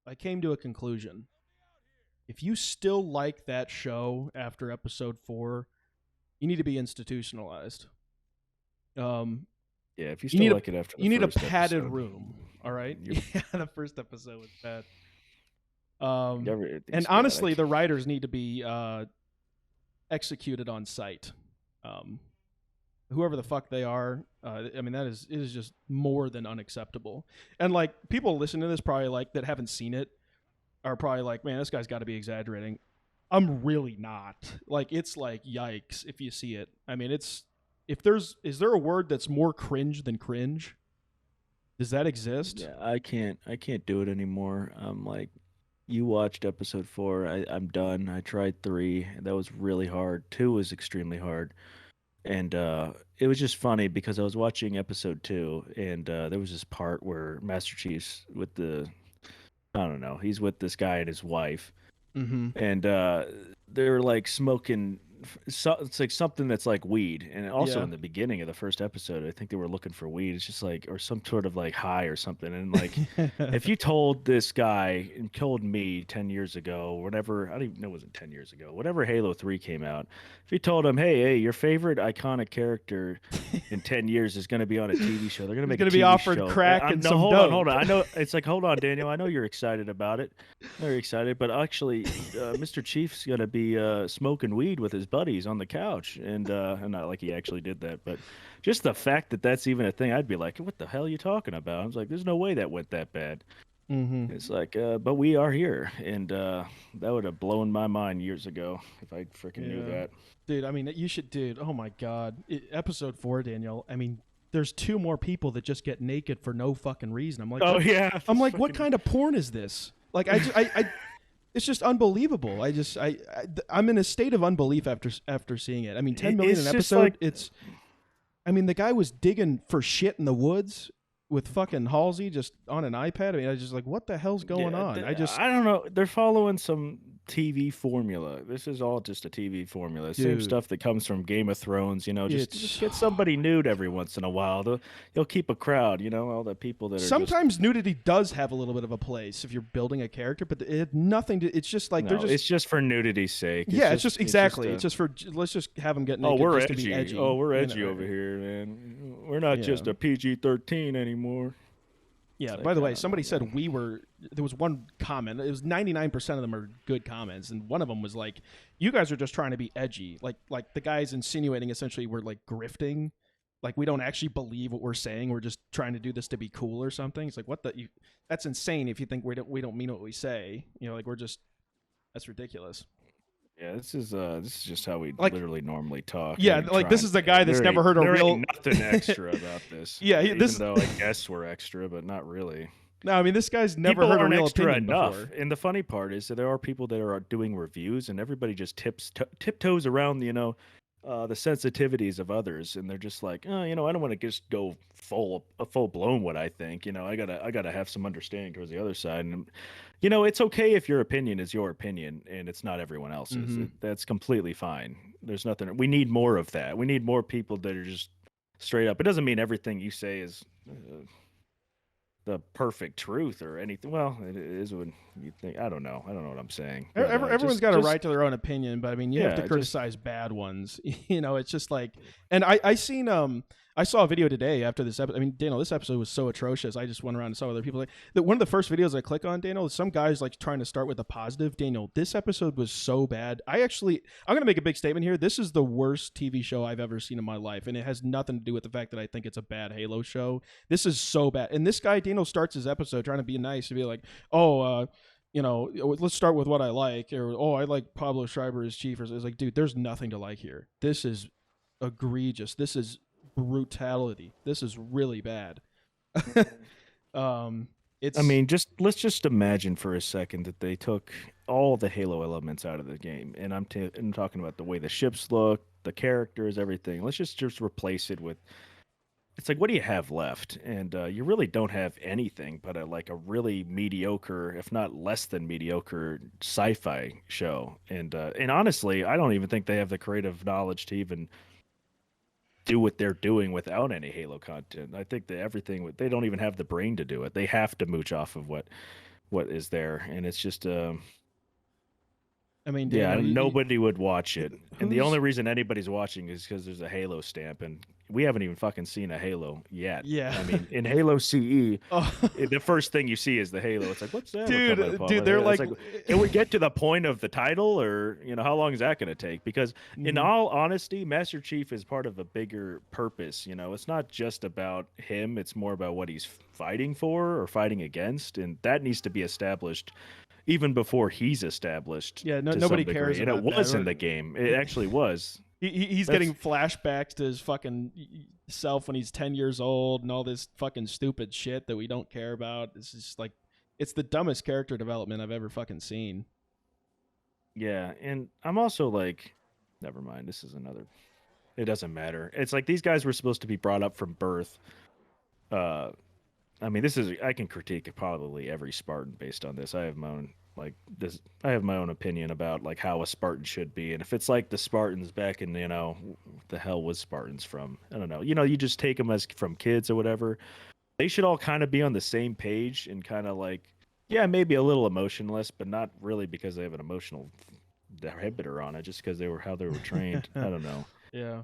I came to a conclusion. If you still like that show after episode 4, you need to be institutionalized. Um, Yeah, if you you still need a like it after the you need a first padded episode, room. All right. you're Yeah, the first episode was bad. And everything's bad. honestly, the writers need to be executed on site. Um, Whoever the fuck they are, I mean, it is just more than unacceptable. And like people listening to this probably like that haven't seen it are probably like, man, this guy's got to be exaggerating. I'm really not. Like it's like yikes if you see it. I mean, it's if there's is there a word that's more cringe than cringe? Does that exist? Yeah, I can't do it anymore. I'm like, you watched episode 4. I'm done. I tried 3. That was really hard. 2 was extremely hard. And it was just funny because I was watching episode 2, and there was this part where Master Chief's with I don't know, he's with this guy and his wife, Mm-hmm. and they're like smoking. It's like something that's like weed, and also Yeah. in the beginning of the first episode, I think they were looking for weed. It's just like, or some sort of like high or something. And like, if you told this guy and told me 10 years ago, whatever, I don't even know, it wasn't 10 years ago, whatever Halo 3 came out, if you told him, hey, your favorite iconic character in 10 years is going to be on a TV show, they're going to He's make a gonna be TV offered show. crack and No, some hold on, dope. I know it's like, hold on, Daniel, I know you're excited about it. Very excited, but actually, Mr. Chief's gonna be smoking weed with his buddies on the couch, and not like he actually did that, but just the fact that that's even a thing, I'd be like, "What the hell are you talking about?" I was like, "There's no way that went that bad." Mm-hmm. It's like, but we are here, and that would have blown my mind years ago if I freaking knew Yeah, that. dude. I mean, you should, dude. Oh my god, episode 4, Daniel. I mean, there's 2 more people that just get naked for no fucking reason. I'm like, Oh what? yeah, I'm this like, what fucking kind of porn is this? Like, it's just unbelievable. I'm in a state of unbelief after seeing it. I mean, 10 million an it's just episode. like I mean, the guy was digging for shit in the woods with fucking Halsey just on an iPad. I mean, I was just like, what the hell's going Yeah, on? I don't know. They're following some TV formula. This is all just a TV formula. Same Dude, stuff that comes from Game of Thrones. Just it's get somebody nude every once in a while. You'll keep a crowd. All the people that are just sometimes nudity does have a little bit of a place if you're building a character, but it had nothing to. It's just like they're no. just It's just for nudity's sake. yeah. It's just exactly. a, It's just for let's just have them get oh, naked we're just to edgy. be edgy. Oh, we're you edgy know? over here, man. We're not Yeah. just a PG-13 anymore. Yeah. It's By like, the I way, don't somebody know, said man. we were. There was one comment. It was 99% of them are good comments, and one of them was like, "You guys are just trying to be edgy." Like the guy's insinuating essentially we're like grifting. Like we don't actually believe what we're saying. We're just trying to do this to be cool or something. It's like what the you. That's insane if you think we don't mean what we say. Like we're just that's ridiculous. Yeah, this is just how we Like literally normally talk. yeah, Not even like this trying is the to. guy that's never heard a There real. ain't nothing extra about this. Yeah, Even this. though I guess we're extra, but not really. No, I mean this guy's never People heard a aren't real extra opinion enough. before. And the funny part is that there are people that are doing reviews, and everybody just tiptoes around, the sensitivities of others, and they're just like, oh, I don't want to just go full blown what I think. I gotta have some understanding towards the other side, and it's okay if your opinion is your opinion and it's not everyone else's. Mm-hmm. That's completely fine. There's nothing. We need more of that. We need more people that are just straight up. It doesn't mean everything you say is the perfect truth or anything. Well, it is when you think. I don't know. I don't know what I'm saying. But, Everyone's got a right to their own opinion, but I mean, you have to yeah, criticize bad ones. It's just like, and I saw a video today after this episode. I mean, Daniel, this episode was so atrocious. I just went around and saw other people. That one of the first videos I click on, Daniel, some guys like trying to start with a positive. Daniel, this episode was so bad. I'm going to make a big statement here. This is the worst TV show I've ever seen in my life, and it has nothing to do with the fact that I think it's a bad Halo show. This is so bad. And this guy, Daniel, starts his episode trying to be nice and be like, oh, let's start with what I like, or oh, I like Pablo Schreiber as Chief. It's like, dude, there's nothing to like here. This is egregious. This is brutality. This is really bad. It's. I mean, let's just imagine for a second that they took all the Halo elements out of the game, and I'm talking about the way the ships look, the characters, everything. Let's just replace it with. It's like, what do you have left? And you really don't have anything but a really mediocre, if not less than mediocre, sci-fi show. And honestly, I don't even think they have the creative knowledge to even do what they're doing without any Halo content. I think that they don't even have the brain to do it. They have to mooch off of what what is there, and it's just I mean, yeah, Daniel, nobody would watch it. And the only who's reason anybody's watching is because there's a Halo stamp, and we haven't even fucking seen a Halo yet. yeah. I mean, in Halo CE, Oh, the first thing you see is the Halo. It's like, what's that we're coming upon? dude, they're It's like, like, can we get to the point of the title, or how long is that going to take? Because in mhm. all honesty, Master Chief is part of a bigger purpose. It's not just about him; it's more about what he's fighting for or fighting against, and that needs to be established even before he's established Yeah, to some nobody degree. cares And it about that. was in the game. It actually was. He's That's getting flashbacks to his fucking self when he's 10 years old and all this fucking stupid shit that we don't care about. It's just like, it's the dumbest character development I've ever fucking seen. yeah. And I'm also like, never mind. This is another. It doesn't matter. It's like these guys were supposed to be brought up from birth. Uh, I mean, I can critique probably every Spartan based on this. I have my own like this. I have my own opinion about like how a Spartan should be, and if it's like the Spartans back in the hell was Spartans from? I don't know. You just take them as from kids or whatever. They should all kind of be on the same page and kind of like, yeah, maybe a little emotionless, but not really because they have an emotional inhibitor on it, just because how they were trained. I don't know. Yeah.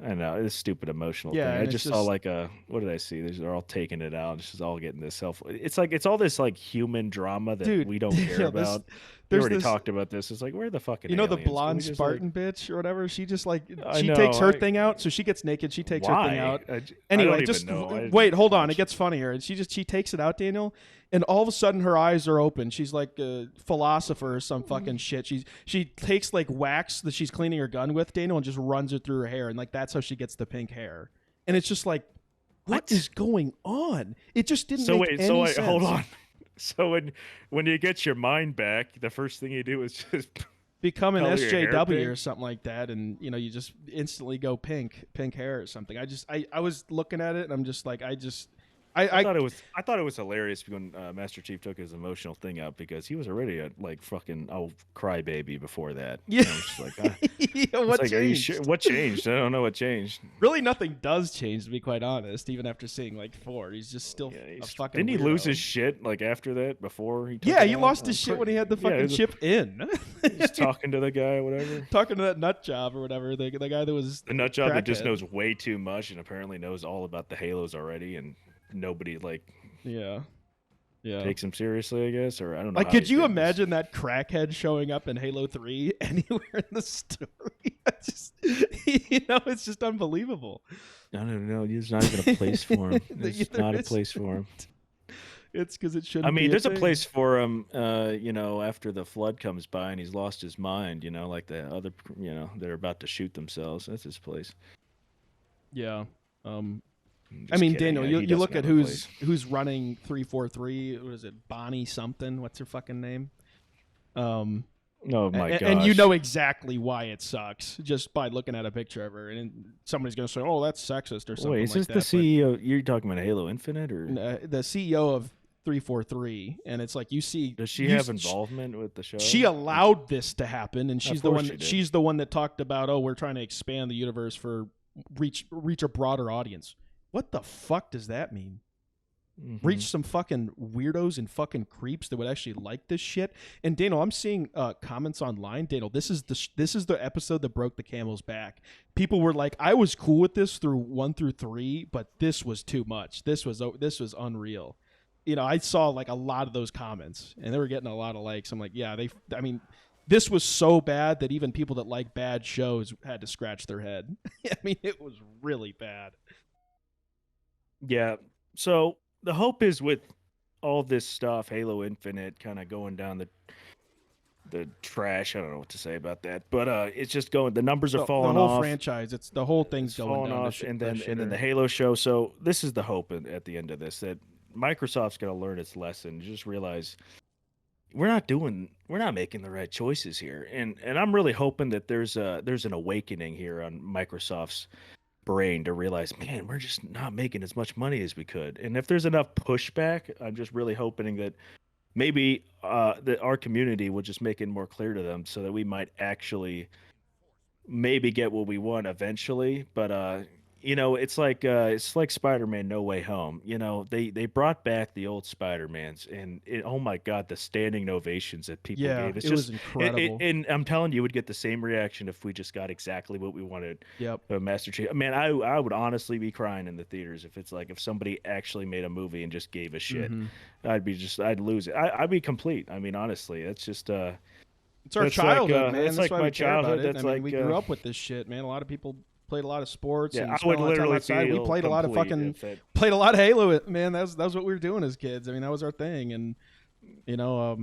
I know it's a stupid emotional Yeah, thing. I and it's just saw just, like what did I see? They're all taking it out. It's just all getting this self. It's like it's all this like human drama that dude, we don't care yeah, about. We there's already this, talked about this. It's like where are the fucking the aliens? Can we blonde just like? Spartan bitch or whatever? She just like, I she know. takes her thing out. So she gets naked. She takes her thing Why? out. I don't Anyway, even just know. I didn't wait, hold on. It watch. gets funnier. And she takes it out, Daniel, and all of a sudden her eyes are open. She's like a philosopher or some fucking shit. She takes like wax that she's cleaning her gun with, Daniel, and just runs it through her hair, and like that's how she gets the pink hair. And it's just like, what is going on? It just didn't So make wait, any sense. hold on. So when you get your mind back, the first thing you do is just Become an color your hair SJW pink? or something like that, and you just instantly go pink hair or something. I was looking at it and I'm just like, I I thought it was hilarious when Master Chief took his emotional thing out because he was already a like fucking crybaby before that. yeah. And I was just like, Yeah, it's what like, are you sure? changed? What changed? I don't know what changed. Really, nothing does change, to be quite honest. Even after seeing like 4, he's just still Yeah, a fucking. didn't he weirdo. lose his shit like after that? Before he took Yeah, it he out? lost his shit when he had the Yeah, fucking chip in. he's talking to the guy or whatever. Talking to that nut job or whatever, the guy that was The nut job that just crackhead. knows way too much and apparently knows all about the Halos already, and nobody like Yeah, yeah. takes him seriously, I guess, or I don't know. Like, how could he's you getting this. imagine that crackhead showing up in Halo 3 anywhere in the story? It's just, it's just unbelievable. I don't know. There's not even a place for him. There's There not a is- place for him. It's because it shouldn't I mean, be there's a thing. place for him, after the flood comes by and he's lost his mind, like the other, they're about to shoot themselves. That's his place. Yeah. I'm I just mean, kidding. Daniel, He you doesn't look at have a place. who's running 343. What is it? Bonnie something. What's her fucking name? Um, Oh my gosh. and you know exactly why it sucks just by looking at a picture of her, and somebody's gonna say, "Oh, that's sexist" or something. Wait, is like this the that, CEO? You're talking about Halo Infinite, or the CEO of 343, and it's like you see. does she have involvement with the show? She allowed this to happen, and she's the course one. she did. She's the one that talked about, oh, we're trying to expand the universe for reach a broader audience. What the fuck does that mean? Mhm. Reach some fucking weirdos and fucking creeps that would actually like this shit. And Daniel, I'm seeing comments online. Daniel, this is the episode that broke the camel's back. People were like, I was cool with this through 1 through 3, but this was too much. This was unreal. I saw like a lot of those comments, and they were getting a lot of likes. I'm like, yeah, I mean, this was so bad that even people that like bad shows had to scratch their head. I mean, it was really bad. Yeah. So the hope is with all this stuff, Halo Infinite kind of going down the trash. I don't know what to say about that, but it's just going. The numbers are The falling whole off. franchise, the whole thing's It's going falling down. off, and then the Halo show. So this is the hope at the end of this, that Microsoft's going to learn its lesson. Just realize we're not making the right choices here, and I'm really hoping that there's an awakening here on Microsoft's brain to realize, man, we're just not making as much money as we could. And if there's enough pushback, I'm just really hoping that maybe that our community will just make it more clear to them, so that we might actually maybe get what we want eventually. But you know, it's like Spider-Man No Way Home. You know, they brought back the old Spider-Mans, and oh my God, the standing ovations that people Yeah, gave. It's it was just, incredible. and I'm telling you, would get the same reaction if we just got exactly what we wanted. Yep. Master Chief. Man, I would honestly be crying in the theaters if it's like if somebody actually made a movie and just gave a shit. Hmm. I'd lose it. I'd be complete. I mean, honestly, it's just It's our childhood, man. that's That's like why my we care about childhood. it. I That's mean, like we grew up with this shit, man. A lot of people played a lot of sports yeah, and I would spent a lot of time literally outside. We feel played a lot of complete fucking if it. played a lot of Halo. Man, that was what we were doing as kids. I mean, that was our thing. And you know,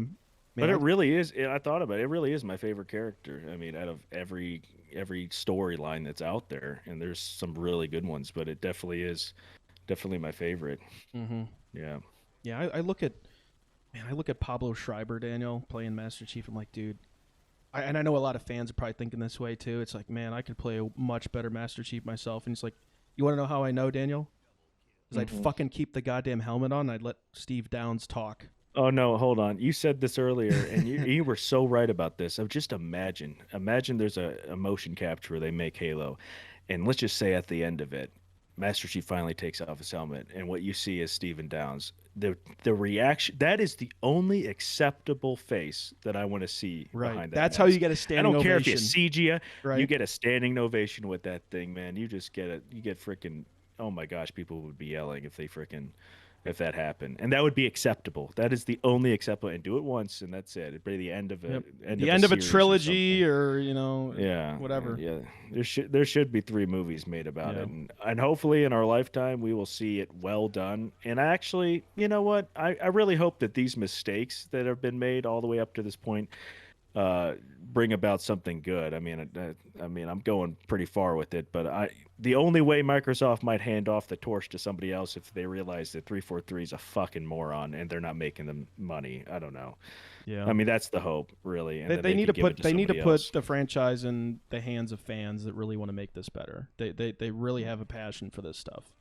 But man, it really is. I thought about it. It really is my favorite character. I mean, out of every storyline that's out there, and there's some really good ones, but it definitely my favorite. hmm Yeah. yeah, I look at man, I look at Pablo Schreiber, Daniel, playing Master Chief. I'm like, dude. And I know a lot of fans are probably thinking this way too. It's like, man, I could play a much better Master Chief myself. And he's like, you want to know how I know, Daniel? Because I'd hmm fucking keep the goddamn helmet on. And I'd let Steve Downs talk. Oh no, hold on. You said this earlier, and you were so right about this. So just imagine there's a motion capture where they make Halo, and let's just say at the end of it, Master Chief finally takes off his helmet, and what you see is Steven Downs. The reaction, that is the only acceptable face that I want to see Right. behind that That's how you mask. get a I standing don't care if you ovation. CG, you Right. get a standing ovation with that thing, man. You just get it. You get freaking. Oh my gosh, people would be yelling if they freaking if that happened, and that would be acceptable. That is the only acceptable, and do it once, and that's it. It'd be the end of Yep. end The of a end of a series or trilogy something. or, Yeah, whatever. yeah. There should be 3 movies made about Yeah. it, and hopefully in our lifetime we will see it well done. And actually, you know what? I really hope that these mistakes that have been made all the way up to this point uh, bring about something good. I mean, I'm going pretty far with it, but the only way Microsoft might hand off the torch to somebody else if they realize that 343 is a fucking moron and they're not making them money. I don't know. Yeah. I mean, that's the hope, really, and then They they need could to give it put to they need to somebody put else. the franchise in the hands of fans that really want to make this better. They really have a passion for this stuff.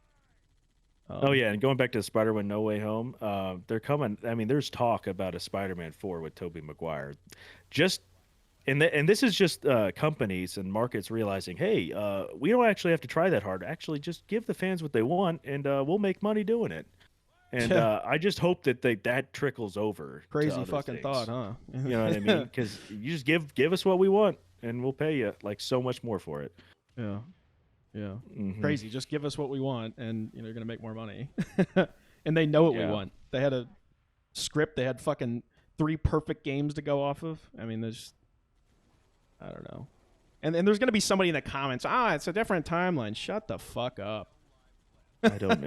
Oh yeah, and going back to Spider-Man No Way Home, they're coming. I mean, there's talk about a Spider-Man 4 with Tobey Maguire. Just and this is just companies and markets realizing, hey, we don't actually have to try that hard. Actually, just give the fans what they want, and we'll make money doing it. And Yeah. I just hope that trickles over to Crazy other fucking thought, things. huh? You know what I mean? Because you just give us what we want, and we'll pay you like so much more for it. Yeah. Yeah. Hmm. Crazy. Just give us what we want and you're going to make more money. And they know what we Yeah. want. They had a script, they had fucking 3 perfect games to go off of. I mean, there's I don't know. And there's going to be somebody in the comments, it's a different timeline. Shut the fuck up. I don't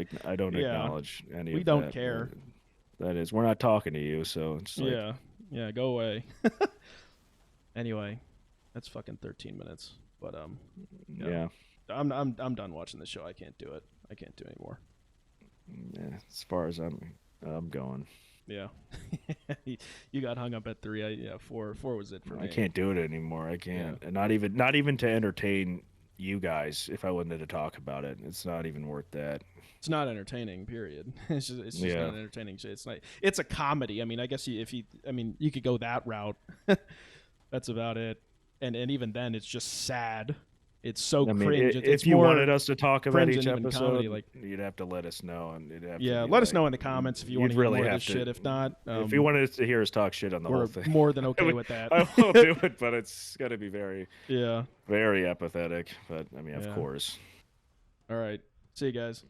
Yeah. acknowledge any We of don't that. care. That is, we're not talking to you, so it's like, Yeah. Yeah, go away. Anyway, that's fucking 13 minutes. But yeah. I'm done watching the show. I can't do it. I can't do anymore. Yeah, as far as I'm going. Yeah. You got hung up at 3. Yeah, 4 was it for me. I can't do it anymore. I can't. And not even to entertain you guys if I wanted to talk about it. It's not even worth that. It's not entertaining, period. It's just Yeah. not entertaining shit. It's a comedy. I mean, I guess you could go that route. That's about it. And even then it's just sad. It's so I mean, cringe. if It's you more wanted us to talk about cringe each than even episode, comedy, like you'd have to let us know, and it'd have to yeah, be let us like- know in the comments if you want you'd to hear really more of have this to- shit. If not, if you wanted to hear us talk shit on the we're whole thing, more than okay with that. I will do it, but it's got to be very, Yeah. very apathetic. But I mean, Yeah. of course. All right. See you guys.